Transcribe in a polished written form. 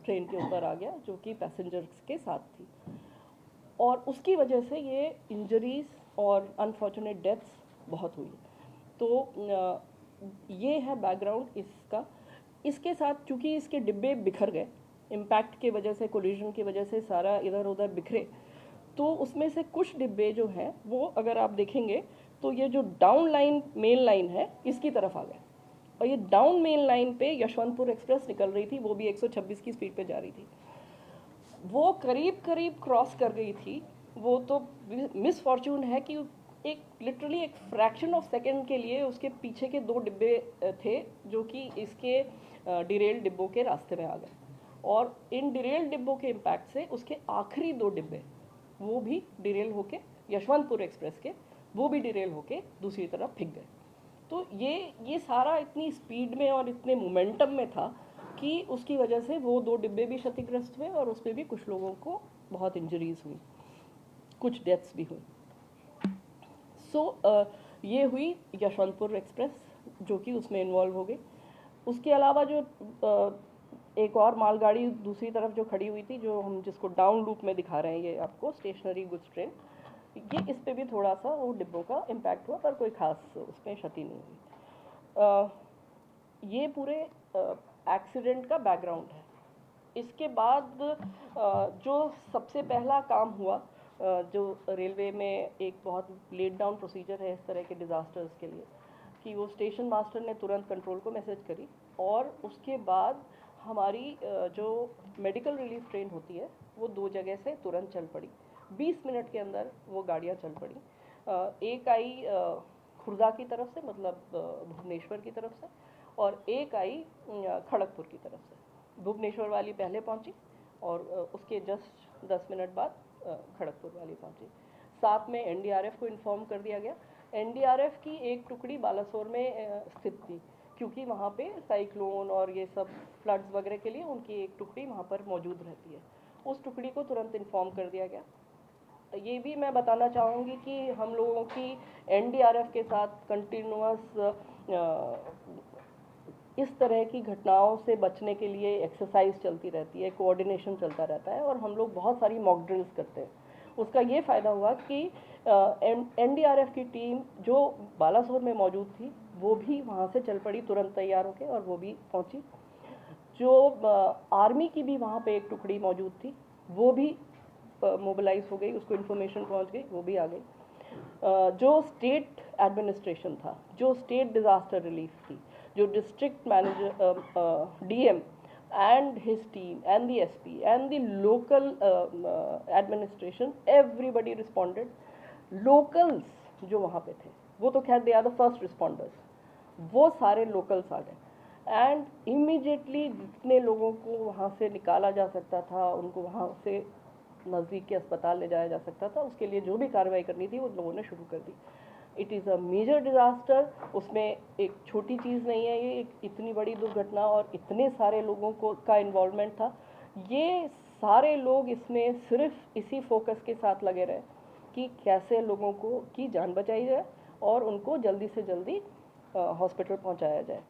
Train के ऊपर आ गया, जो कि पैसेंजर्स के साथ थी, और उसकी वजह से ये इंजरीज और अनफॉर्चुनेट डेथ्स बहुत हुई। तो ये है बैकग्राउंड इसका। इसके साथ चूंकि इसके डिब्बे बिखर गए, इम्पैक्ट के वजह से, कोलिजन की वजह से सारा इधर उधर बिखरे, तो उसमें से कुछ डिब्बे जो हैं वो अगर आप देखेंगे तो ये जो डाउन लाइन मेन लाइन है इसकी तरफ आ गए, और ये डाउन मेन लाइन पे यशवंतपुर एक्सप्रेस निकल रही थी, वो भी 126 की स्पीड पे जा रही थी। वो करीब करीब क्रॉस कर गई थी। वो तो मिस फॉर्चून है कि एक लिटरली एक फ्रैक्शन ऑफ सेकेंड के लिए उसके पीछे के 2 डिब्बे थे जो कि इसके डिरेल डिब्बों के रास्ते में आ गए, और इन डिरेल डिब्बों के इम्पैक्ट से उसके आखिरी 2 डिब्बे वो भी डिरेल होके, यशवंतपुर एक्सप्रेस के, वो भी डिरेल होके दूसरी तरफ फिक गए। तो ये सारा इतनी स्पीड में और इतने मोमेंटम में था कि उसकी वजह से वो 2 डिब्बे भी क्षतिग्रस्त हुए, और उसमें भी कुछ लोगों को बहुत इंजरीज हुई, कुछ डेथ्स भी हुई। ये हुई यशवंतपुर एक्सप्रेस जो कि उसमें इन्वॉल्व हो गई। उसके अलावा जो एक और मालगाड़ी दूसरी तरफ जो खड़ी हुई थी, जो हम जिसको डाउन लूप में दिखा रहे हैं ये आपको, स्टेशनरी गुड्स ट्रेन, ये इस पे भी थोड़ा सा वो डिब्बों का इम्पैक्ट हुआ, पर कोई खास उसमें क्षति नहीं हुई। ये पूरे एक्सीडेंट का बैकग्राउंड है। इसके बाद जो सबसे पहला काम हुआ, जो रेलवे में एक बहुत लेट डाउन प्रोसीजर है इस तरह के डिज़ास्टर्स के लिए, कि वो स्टेशन मास्टर ने तुरंत कंट्रोल को मैसेज करी, और उसके बाद हमारी जो मेडिकल रिलीफ ट्रेन होती है वो 2 जगह से तुरंत चल पड़ी। 20 मिनट के अंदर वो गाड़ियाँ चल पड़ी। एक आई खुर्दा की तरफ से, मतलब भुवनेश्वर की तरफ से, और एक आई खड़गपुर की तरफ से। भुवनेश्वर वाली पहले पहुंची, और उसके जस्ट 10 मिनट बाद खड़गपुर वाली पहुंची। साथ में एनडीआरएफ को इन्फॉर्म कर दिया गया। एनडीआरएफ की एक टुकड़ी बालासोर में स्थित थी, क्योंकि वहाँ पे साइक्लोन और ये सब फ्लड्स वगैरह के लिए उनकी एक टुकड़ी वहाँ पर मौजूद रहती है। उस टुकड़ी को तुरंत इन्फॉर्म कर दिया गया। ये भी मैं बताना चाहूँगी कि हम लोगों की एनडीआरएफ के साथ कंटिन्यूअस इस तरह की घटनाओं से बचने के लिए एक्सरसाइज चलती रहती है, कोऑर्डिनेशन चलता रहता है, और हम लोग बहुत सारी मॉक ड्रिल्स करते हैं। उसका ये फ़ायदा हुआ कि एनडीआरएफ की टीम जो बालासोर में मौजूद थी वो भी वहाँ से चल पड़ी तुरंत तैयार होकर, और वो भी पहुँची। जो आर्मी की भी वहाँ पे एक टुकड़ी मौजूद थी वो भी मोबिलाइज हो गई, उसको इन्फॉर्मेशन पहुँच गई, वो भी आ गई। जो स्टेट एडमिनिस्ट्रेशन था, जो स्टेट डिज़ास्टर रिलीफ थी, जो district manager DM and his team and the SP and the local administration, everybody responded. Locals जो वहाँ पे थे, वो तो खैर they are the first responders, वो सारे locals आ गए, and immediately जितने लोगों को वहाँ से निकाला जा सकता था, उनको वहाँ से नज़दीक के अस्पताल ले जाया जा सकता था, उसके लिए जो भी कार्रवाई करनी थी वो लोगों ने शुरू कर दी। It is a major disaster, उसमें एक छोटी चीज़ नहीं है, ये एक इतनी बड़ी दुर्घटना और इतने सारे लोगों को का इन्वॉल्वमेंट था। ये सारे लोग इसमें सिर्फ इसी फोकस के साथ लगे रहे कि कैसे लोगों को की जान बचाई जाए और उनको जल्दी से जल्दी हॉस्पिटल पहुंचाया जाए।